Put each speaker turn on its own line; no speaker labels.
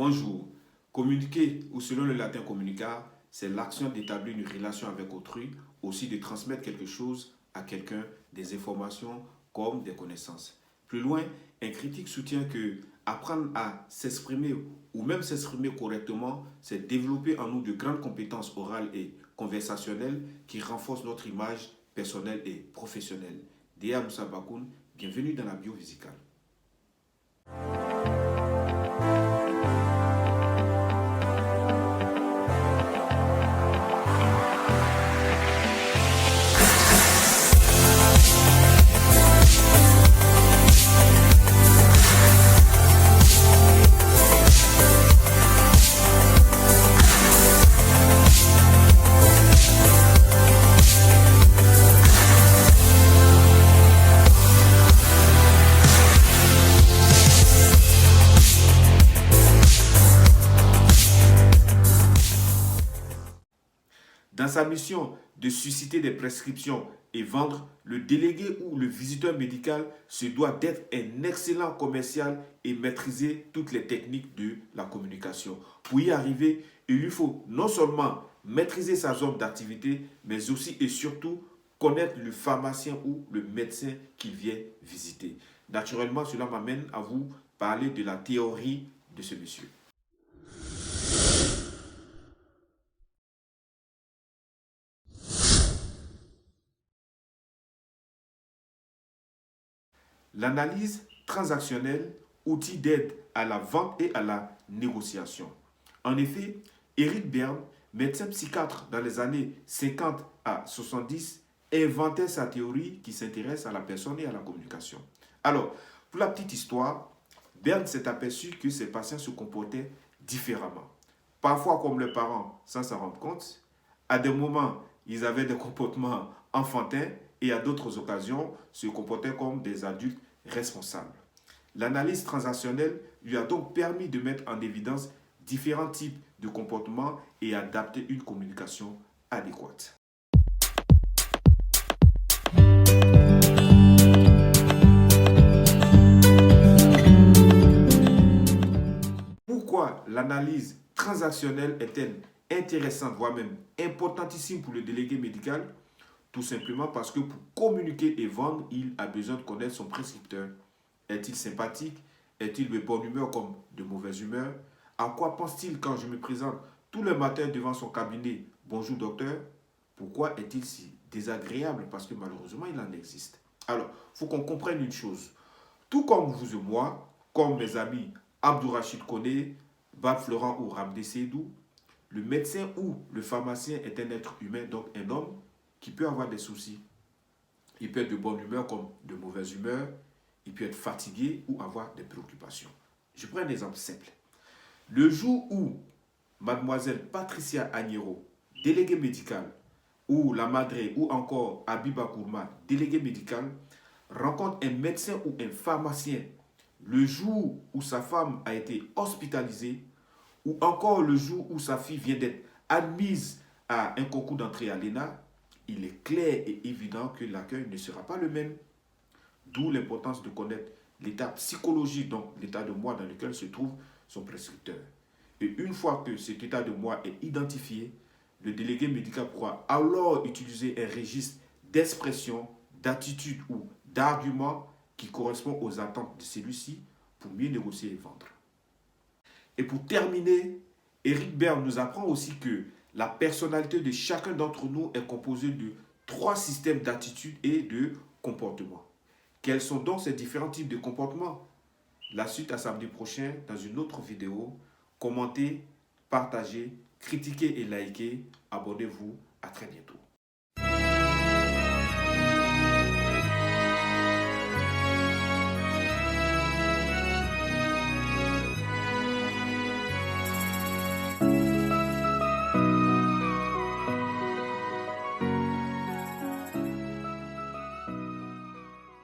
Bonjour. Communiquer, ou selon le latin communicar, c'est l'action d'établir une relation avec autrui, aussi de transmettre quelque chose à quelqu'un, des informations comme des connaissances. Plus loin, un critique soutient que apprendre à s'exprimer ou même s'exprimer correctement, c'est développer en nous de grandes compétences orales et conversationnelles qui renforcent notre image personnelle et professionnelle. Déa Moussa Bakoun, bienvenue dans la biophysicale. Dans sa mission de susciter des prescriptions et vendre, le délégué ou le visiteur médical se doit d'être un excellent commercial et maîtriser toutes les techniques de la communication. Pour y arriver, il lui faut non seulement maîtriser sa zone d'activité, mais aussi et surtout connaître le pharmacien ou le médecin qu'il vient visiter. Naturellement, cela m'amène à vous parler de la théorie de ce monsieur. L'analyse transactionnelle, outil d'aide à la vente et à la négociation. En effet, Eric Berne, médecin psychiatre dans les années 50 à 70, inventait sa théorie qui s'intéresse à la personne et à la communication. Alors, pour la petite histoire, Berne s'est aperçu que ses patients se comportaient différemment. Parfois comme leurs parents sans s'en rendre compte. À des moments, ils avaient des comportements enfantins et à d'autres occasions, se comportaient comme des adultes responsables. L'analyse transactionnelle lui a donc permis de mettre en évidence différents types de comportements et adapter une communication adéquate. Pourquoi l'analyse transactionnelle est-elle intéressante, voire même importantissime pour le délégué médical? Tout simplement parce que pour communiquer et vendre, il a besoin de connaître son prescripteur. Est-il sympathique? Est-il de bonne humeur comme de mauvaise humeur? À quoi pense-t-il quand je me présente tous les matins devant son cabinet? Bonjour docteur. Pourquoi est-il si désagréable? Parce que malheureusement, il en existe. Alors, il faut qu'on comprenne une chose. Tout comme vous et moi, comme mes amis Abdou Rachid Koné, Bab Florent ou Ramdé Seydou, le médecin ou le pharmacien est un être humain, donc un homme qui peut avoir des soucis. Il peut être de bonne humeur comme de mauvaise humeur. Il peut être fatigué ou avoir des préoccupations. Je prends un exemple simple. Le jour où mademoiselle Patricia Agnero, déléguée médicale, ou la Madré, ou encore Abiba Kourma, délégué médical, rencontre un médecin ou un pharmacien, le jour où sa femme a été hospitalisée, ou encore le jour où sa fille vient d'être admise à un concours d'entrée à l'ENA, il est clair et évident que l'accueil ne sera pas le même. D'où l'importance de connaître l'état psychologique, donc l'état de moi dans lequel se trouve son prescripteur. Et une fois que cet état de moi est identifié, le délégué médical pourra alors utiliser un registre d'expression, d'attitude ou d'argument qui correspond aux attentes de celui-ci pour mieux négocier et vendre. Et pour terminer, Eric Berne nous apprend aussi que la personnalité de chacun d'entre nous est composée de 3 systèmes d'attitude et de comportement. Quels sont donc ces différents types de comportements? La suite à samedi prochain dans une autre vidéo. Commentez, partagez, critiquez et likez. Abonnez-vous. À très bientôt.